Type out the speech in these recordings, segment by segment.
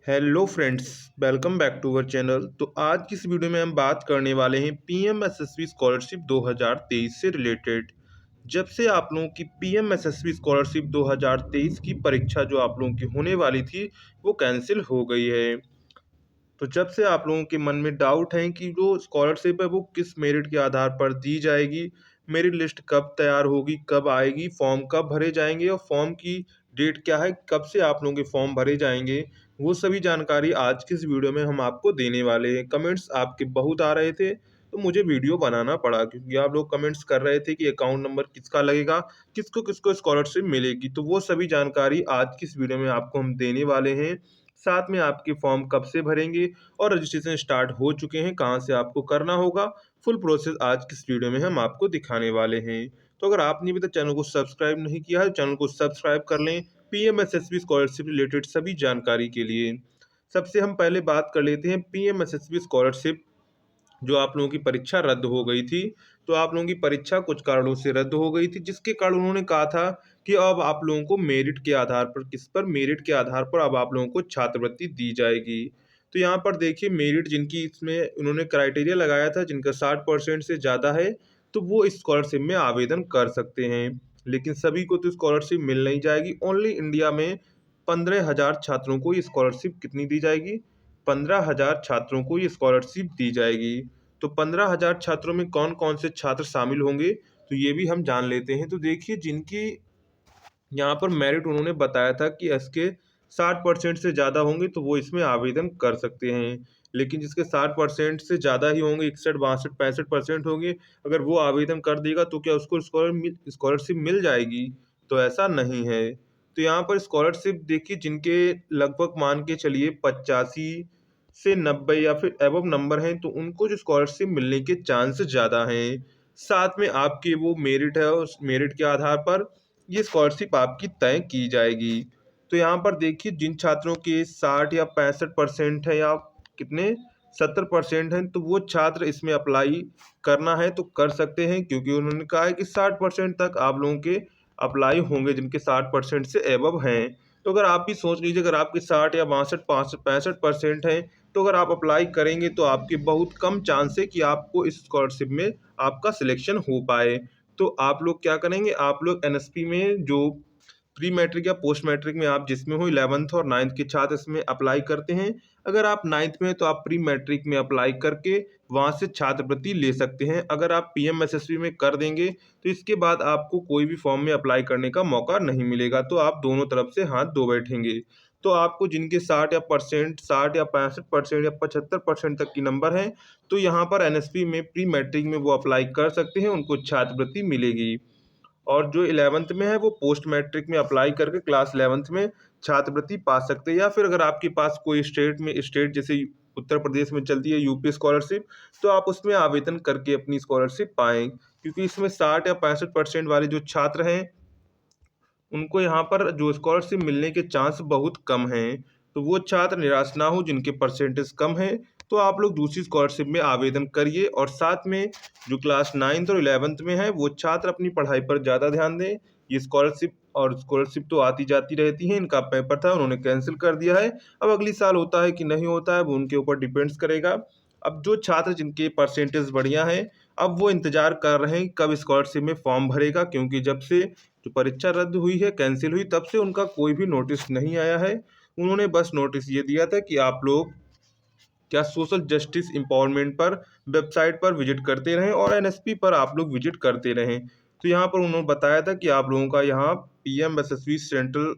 Hello friends, welcome back to our channel. तो आज की इस वीडियो में हम बात करने वाले हैं पीएमएसएसबी स्कॉलरशिप 2023 से रिलेटेड। जब से आप लोगों की पीएमएसएसबी स्कॉलरशिप 2023 की परीक्षा जो आप लोगों की होने वाली थी वो कैंसिल हो गई है। तो जब से आप लोगों के मन में डाउट है कि जो स्कॉलरशिप है वो किस मेरिट के आधार पर दी जाएगी, मेरिट लिस्ट कब तैयार होगी, कब आएगी, फॉर्म कब भरे जाएंगे और फॉर्म की डेट क्या है, कब से आप लोगों के फॉर्म भरे जाएंगे, वो सभी जानकारी आज की इस वीडियो में हम आपको देने वाले हैं। कमेंट्स आपके बहुत आ रहे थे तो मुझे वीडियो बनाना पड़ा, क्योंकि आप लोग कमेंट्स कर रहे थे कि अकाउंट नंबर किसका लगेगा, किसको किसको स्कॉलरशिप मिलेगी। तो वो सभी जानकारी आज की इस वीडियो में आपको हम देने वाले हैं। साथ में आपके फॉर्म कब से भरेंगे और रजिस्ट्रेशन स्टार्ट हो चुके हैं, कहाँ से आपको करना होगा, फुल प्रोसेस आज की इस वीडियो में हम आपको दिखाने वाले हैं। तो अगर आपने अभी तक चैनल को सब्सक्राइब नहीं किया है तो चैनल को सब्सक्राइब कर लें पीएमएसएसबी स्कॉलरशिप रिलेटेड सभी जानकारी के लिए। सबसे हम पहले बात कर लेते हैं पीएमएसएसबी स्कॉलरशिप जो आप लोगों की परीक्षा रद्द हो गई थी। तो आप लोगों की परीक्षा कुछ कारणों से रद्द हो गई थी, जिसके कारण उन्होंने कहा था कि अब आप लोगों को मेरिट के आधार पर, किस पर, मेरिट के आधार पर अब आप लोगों को छात्रवृत्ति दी जाएगी। तो यहाँ पर देखिए, मेरिट जिनकी इसमें उन्होंने क्राइटेरिया लगाया था, जिनका 60% से ज़्यादा है, तो वो इस स्कॉलरशिप में आवेदन कर सकते हैं। लेकिन सभी को तो स्कॉलरशिप मिल नहीं जाएगी। ओनली इंडिया में 15,000 छात्रों को ये स्कॉलरशिप कितनी दी जाएगी, 15,000 छात्रों को ये स्कॉलरशिप दी जाएगी। तो 15,000 छात्रों में कौन कौन से छात्र शामिल होंगे, तो ये भी हम जान लेते हैं। तो देखिए, जिनकी यहाँ पर मेरिट उन्होंने बताया था कि इसके 60% से ज़्यादा होंगे तो वो इसमें आवेदन कर सकते हैं। लेकिन जिसके 60% से ज़्यादा ही होंगे, 61, 62, 65% होंगे, अगर वो आवेदन कर देगा तो क्या उसको स्कॉलरशिप मिल जाएगी? तो ऐसा नहीं है। तो यहाँ पर स्कॉलरशिप देखिए, जिनके लगभग मान के चलिए 85 से 90 या फिर एबव नंबर हैं, तो उनको जो स्कॉलरशिप मिलने के चांस ज़्यादा हैं। साथ में आपकी वो मेरिट है, उस मेरिट के आधार पर ये स्कॉलरशिप आपकी तय की जाएगी। तो यहाँ पर देखिए, जिन छात्रों के 60 या 65% है, या कितने 70% हैं, तो वो छात्र इसमें अप्लाई करना है तो कर सकते हैं, क्योंकि उन्होंने कहा है कि 60% तक आप लोगों के अप्लाई होंगे जिनके 60% से एबव हैं। तो अगर आप भी सोच लीजिए, अगर आपके 60 या 62 65% हैं, तो अगर आप अप्लाई करेंगे तो आपके बहुत कम चांस है कि आपको इस स्कॉलरशिप में आपका सिलेक्शन हो पाए। तो आप लोग क्या करेंगे, आप लोग एनएसपी में जो प्री मैट्रिक या पोस्ट मैट्रिक में आप जिसमें हो, 11th और 9th के छात्र इसमें अप्लाई करते हैं। अगर आप 9th में हैं तो आप प्री मैट्रिक में अप्लाई करके वहाँ से छात्रवृत्ति ले सकते हैं। अगर आप पीएमएसएसबी में कर देंगे तो इसके बाद आपको कोई भी फॉर्म में अप्लाई करने का मौका नहीं मिलेगा, तो आप दोनों तरफ से हाथ धो बैठेंगे। तो आपको जिनके 60 या 65% या 75% तक की नंबर हैं, तो यहाँ पर एनएसपी में प्री मैट्रिक में वो अप्लाई कर सकते हैं, उनको छात्रवृत्ति मिलेगी। और जो 11th में है वो पोस्ट मैट्रिक में अप्लाई करके क्लास 11th में छात्रवृत्ति पा सकते हैं। या फिर अगर आपके पास कोई स्टेट जैसे उत्तर प्रदेश में चलती है यूपी स्कॉलरशिप, तो आप उसमें आवेदन करके अपनी स्कॉलरशिप पाएँ। क्योंकि इसमें 60 या 65% वाले जो छात्र हैं, उनको यहाँ पर जो स्कॉलरशिप मिलने के चांस बहुत कम हैं। तो वो छात्र निराश ना हो जिनके परसेंटेज कम है, तो आप लोग दूसरी स्कॉलरशिप में आवेदन करिए। और साथ में जो क्लास 9th और 11th में है, वो छात्र अपनी पढ़ाई पर ज़्यादा ध्यान दें। ये स्कॉलरशिप तो आती जाती रहती हैं, इनका पेपर था उन्होंने कैंसिल कर दिया है। अब अगली साल होता है कि नहीं होता है, वो उनके ऊपर डिपेंड्स करेगा। अब जो छात्र जिनके परसेंटेज बढ़िया हैं, अब वो इंतज़ार कर रहे हैं कब स्कॉलरशिप में फॉर्म भरेगा, क्योंकि जब से जो परीक्षा रद्द हुई है, कैंसिल हुई, तब से उनका कोई भी नोटिस नहीं आया है। उन्होंने बस नोटिस ये दिया था कि आप लोग क्या सोशल जस्टिस एम्पावरमेंट पर वेबसाइट पर विजिट करते रहें और एनएसपी पर आप लोग विजिट करते रहें। तो यहाँ पर उन्होंने बताया था कि आप लोगों का यहाँ PMSSB central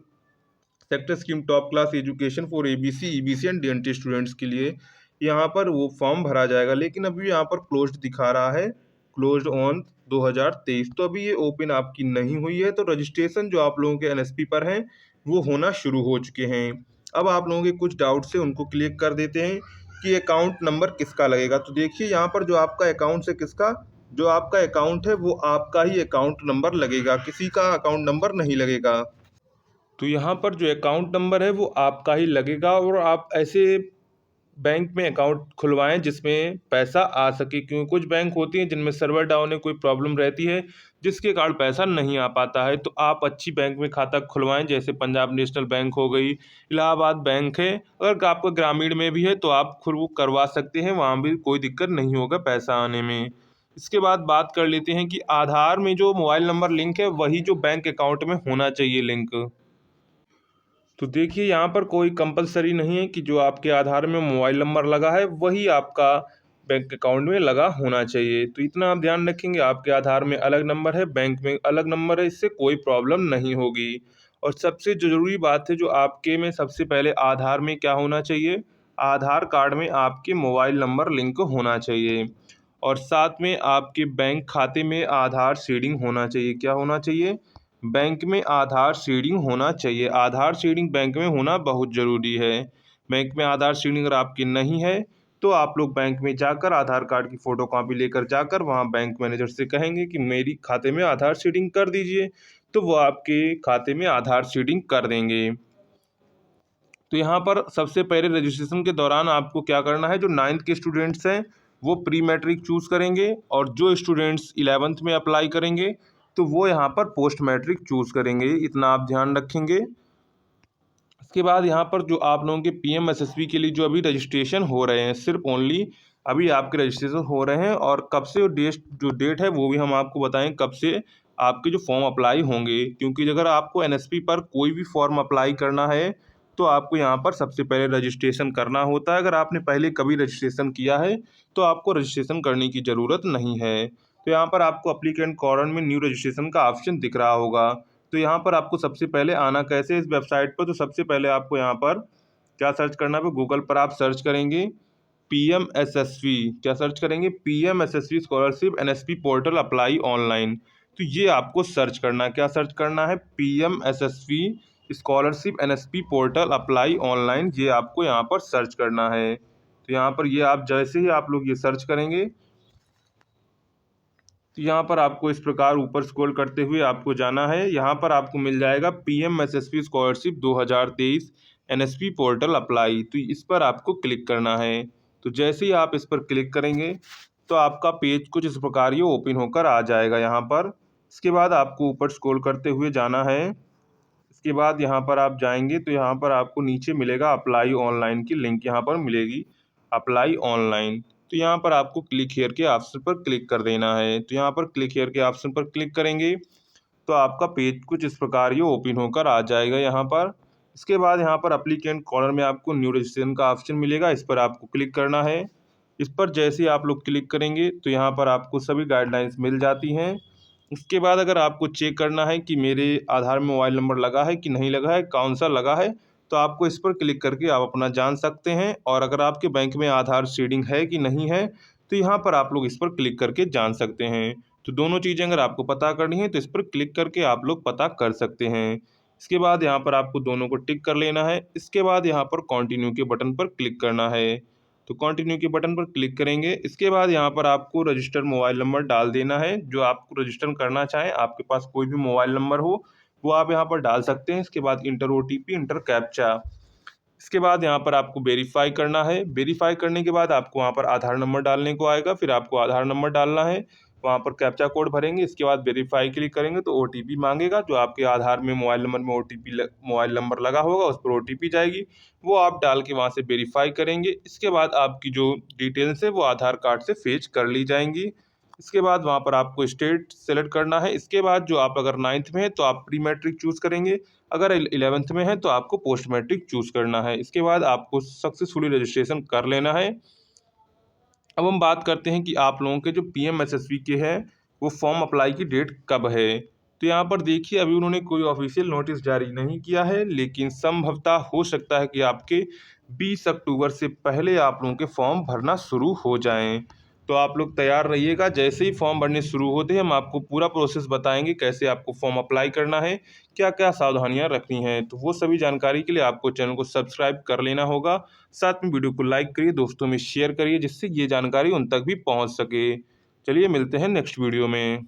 sector scheme top class education for ABC EBC and DNT students के लिए यहाँ पर वो फॉर्म भरा जाएगा। लेकिन अभी यहाँ पर क्लोज्ड दिखा रहा है, क्लोज्ड ऑन 2023। तो अभी ये ओपन आपकी नहीं हुई है। तो रजिस्ट्रेशन जो आप लोगों के एनएसपी पर हैं वो होना शुरू हो चुके हैं। अब आप लोगों के कुछ डाउट्स है उनको क्लियर कर देते हैं कि अकाउंट नंबर किसका लगेगा। तो देखिए, यहाँ पर जो आपका अकाउंट है, किसका, जो आपका अकाउंट है वो आपका ही अकाउंट नंबर लगेगा, किसी का अकाउंट नंबर नहीं लगेगा। तो यहाँ पर जो अकाउंट नंबर है वो आपका ही लगेगा। और आप ऐसे बैंक में अकाउंट खुलवाएं जिसमें पैसा आ सके, क्योंकि कुछ बैंक होती हैं जिनमें सर्वर डाउन है, कोई प्रॉब्लम रहती है जिसके कारण पैसा नहीं आ पाता है। तो आप अच्छी बैंक में खाता खुलवाएं, जैसे पंजाब नेशनल बैंक हो गई, इलाहाबाद बैंक है। अगर आपका ग्रामीण में भी है तो आप खुद वो करवा सकते हैं, वहाँ भी कोई दिक्कत नहीं होगा पैसा आने में। इसके बाद बात कर लेते हैं कि आधार में जो मोबाइल नंबर लिंक है वही जो बैंक अकाउंट में होना चाहिए लिंक। तो देखिए, यहाँ पर कोई कंपलसरी नहीं है कि जो आपके आधार में मोबाइल नंबर लगा है वही आपका बैंक अकाउंट में लगा होना चाहिए। तो इतना आप ध्यान रखेंगे, आपके आधार में अलग नंबर है, बैंक में अलग नंबर है, इससे कोई प्रॉब्लम नहीं होगी। और सबसे जो ज़रूरी बात है, जो आपके में सबसे पहले आधार में क्या होना चाहिए, आधार कार्ड में आपके मोबाइल नंबर लिंक होना चाहिए। और साथ में आपके बैंक खाते में आधार सीडिंग होना चाहिए। क्या होना चाहिए? बैंक में आधार सीडिंग होना चाहिए। आधार सीडिंग बैंक में होना बहुत ज़रूरी है। बैंक में आधार सीडिंग अगर आपकी नहीं है तो आप लोग बैंक में जाकर आधार कार्ड की फ़ोटोकॉपी लेकर जाकर वहाँ बैंक मैनेजर से कहेंगे कि मेरी खाते में आधार सीडिंग कर दीजिए, तो वो आपके खाते में आधार सीडिंग कर देंगे। तो यहाँ पर सबसे पहले रजिस्ट्रेशन के दौरान आपको क्या करना है, जो 9th के स्टूडेंट्स हैं वो प्री मैट्रिक चूज़ करेंगे, और जो स्टूडेंट्स 11th में अप्लाई करेंगे तो वो यहाँ पर पोस्ट मैट्रिक चूज़ करेंगे। इतना आप ध्यान रखेंगे। इसके बाद यहाँ पर जो आप लोगों के पीएमएसएसबी के लिए जो अभी रजिस्ट्रेशन हो रहे हैं, सिर्फ ओनली अभी आपके रजिस्ट्रेशन हो रहे हैं, और कब से जो डेट है वो भी हम आपको बताएं कब से आपके जो फॉर्म अप्लाई होंगे। क्योंकि अगर आपको एनएसपी पर कोई भी फॉर्म अप्लाई करना है तो आपको यहाँ पर सबसे पहले रजिस्ट्रेशन करना होता है। अगर आपने पहले कभी रजिस्ट्रेशन किया है तो आपको रजिस्ट्रेशन करने की ज़रूरत नहीं है। तो यहाँ पर आपको अप्लीकेंट कॉर्नर में न्यू रजिस्ट्रेशन का ऑप्शन दिख रहा होगा। तो यहाँ पर आपको सबसे पहले आना कैसे इस वेबसाइट पर, तो सबसे पहले आपको यहाँ पर क्या सर्च करना है, गूगल पर आप सर्च करेंगे पीएमएसएसवी। क्या सर्च करेंगे? PMSSV scholarship NSP portal apply online. तो ये आपको सर्च करना है। क्या सर्च करना है? PMSSV scholarship NSP portal apply online. ये आपको यहाँ पर सर्च करना है। तो यहाँ पर ये आप जैसे ही आप लोग ये सर्च करेंगे तो यहाँ पर आपको इस प्रकार ऊपर स्क्रॉल करते हुए आपको जाना है। यहाँ पर आपको मिल जाएगा पीएमएसएसवी स्कॉलरशिप 2023 एनएसपी पोर्टल अप्लाई। तो इस पर आपको क्लिक करना है। तो जैसे ही आप इस पर क्लिक करेंगे तो आपका पेज कुछ इस प्रकार ये ओपन होकर आ जाएगा यहाँ पर। इसके बाद आपको ऊपर स्क्रॉल करते हुए जाना है। इसके बाद यहाँ पर आप जाएंगे तो यहाँ पर आपको नीचे मिलेगा अप्लाई ऑनलाइन की लिंक यहाँ पर मिलेगी, अप्लाई ऑनलाइन। तो यहाँ पर आपको क्लिक हियर के ऑप्शन पर क्लिक कर देना है। तो यहाँ पर क्लिक हियर के ऑप्शन पर क्लिक करेंगे तो आपका पेज कुछ इस प्रकार ये ओपन होकर आ जाएगा यहाँ पर। इसके बाद यहाँ पर एप्लीकेंट कॉर्नर में आपको न्यू रजिस्ट्रेशन का ऑप्शन मिलेगा, इस पर आपको क्लिक करना है। इस पर जैसे ही आप लोग क्लिक करेंगे तो यहाँ पर आपको सभी गाइडलाइंस मिल जाती हैं। उसके बाद अगर आपको चेक करना है कि मेरे आधार में मोबाइल नंबर लगा है कि नहीं लगा है, कौन सा लगा है, तो आपको इस पर क्लिक करके आप अपना जान सकते हैं। और अगर आपके बैंक में आधार सीडिंग है कि नहीं है तो यहाँ पर आप लोग इस पर क्लिक करके जान सकते हैं। तो दोनों चीज़ें अगर आपको पता करनी है तो इस पर क्लिक करके आप लोग पता कर सकते हैं। इसके बाद यहाँ पर आपको दोनों को टिक कर लेना है। इसके बाद यहाँ पर कंटिन्यू के बटन पर क्लिक करना है। तो कंटिन्यू के बटन पर क्लिक करेंगे। इसके बाद यहाँ पर आपको रजिस्टर मोबाइल नंबर डाल देना है जो आपको रजिस्टर करना चाहें। आपके पास कोई भी मोबाइल नंबर हो वो आप यहाँ पर डाल सकते हैं। इसके बाद इंटर ओटीपी, इंटर कैप्चा। इसके बाद यहाँ पर आपको वेरीफाई करना है। वेरीफाई करने के बाद आपको वहाँ पर आधार नंबर डालने को आएगा, फिर आपको आधार नंबर डालना है, वहाँ पर कैप्चा कोड भरेंगे। इसके बाद वेरीफाई क्लिक करेंगे तो ओटीपी मांगेगा, जो आपके आधार में मोबाइल नंबर में मोबाइल नंबर लगा होगा उस पर ओटीपी जाएगी, वो आप डाल के वहाँ से वेरीफाई करेंगे। इसके बाद आपकी जो डिटेल्स है वो आधार कार्ड से फेच कर ली जाएंगी। इसके बाद वहाँ पर आपको स्टेट सेलेक्ट करना है। इसके बाद जो आप अगर 9th में है तो आप प्री मैट्रिक चूज़ करेंगे, अगर 11th में है तो आपको पोस्ट मैट्रिक चूज़ करना है। इसके बाद आपको सक्सेसफुली रजिस्ट्रेशन कर लेना है। अब हम बात करते हैं कि आप लोगों के जो पीएमएसएसबी के हैं वो फॉर्म अप्लाई की डेट कब है। तो यहाँ पर देखिए, अभी उन्होंने कोई ऑफिशियल नोटिस जारी नहीं किया है, लेकिन संभवतः हो सकता है कि आपके 20 अक्टूबर से पहले आप लोगों के फॉर्म भरना शुरू हो जाएं। तो आप लोग तैयार रहिएगा। जैसे ही फॉर्म भरने शुरू होते हैं हम आपको पूरा प्रोसेस बताएंगे, कैसे आपको फॉर्म अप्लाई करना है, क्या क्या सावधानियां रखनी हैं। तो वो सभी जानकारी के लिए आपको चैनल को सब्सक्राइब कर लेना होगा। साथ में वीडियो को लाइक करिए, दोस्तों में शेयर करिए, जिससे ये जानकारी उन तक भी पहुंच सके। चलिए मिलते हैं नेक्स्ट वीडियो में।